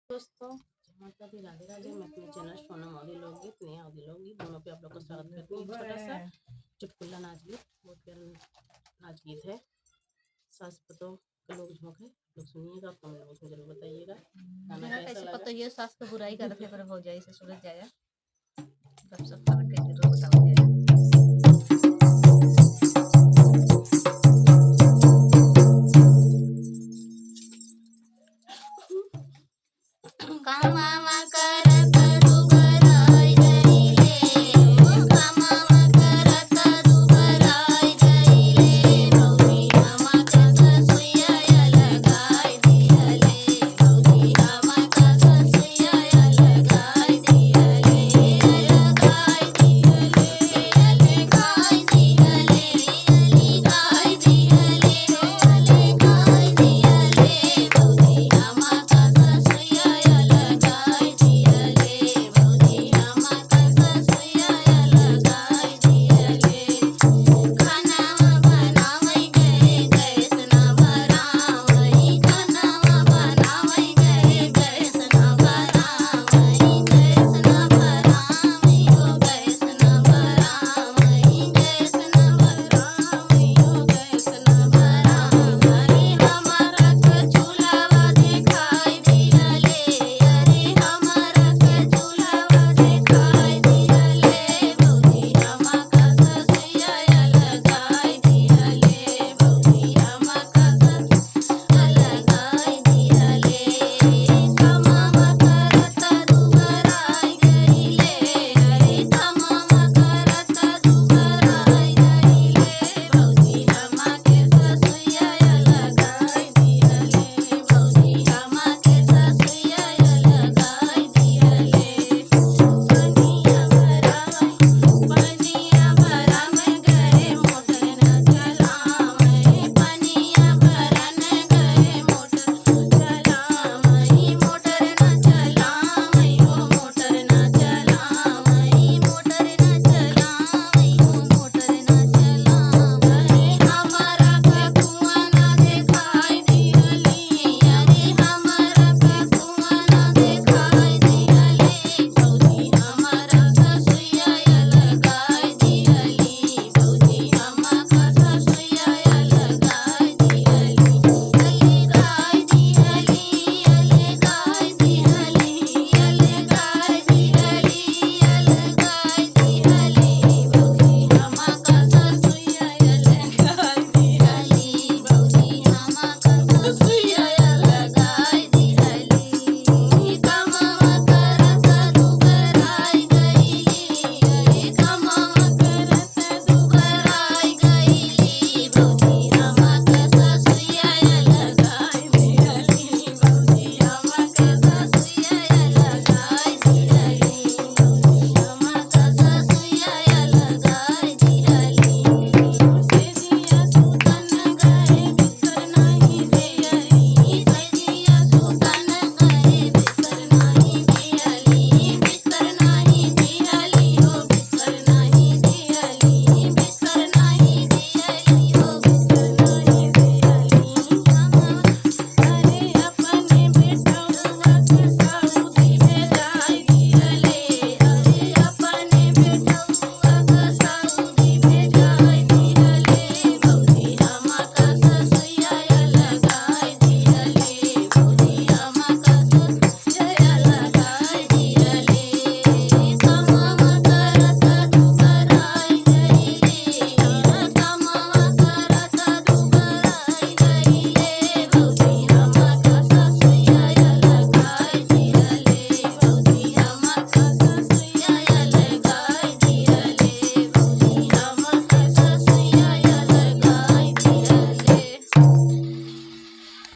दोस्तों माता दी राधे राधे। मैं अपने चैनल सोनम ऑडियो लोकगीत नया ऑडियो लोकगीत दोनों पे आप लोग का स्वागत करती हूँ। छोटा सा चुटकुला नाच गीत, बहुत प्यारा नाच गीत है। सास पतोह का लोग झोंक है, आप लोग सुनिएगा, कमेंट बॉक्स में जरूर बताइएगा गाना कैसा लगा। पता ये सास को बुराई करते पर भौजाई से सुलझ जाएगा। सब कमेंट करके जरूर बताओ। कमावा कर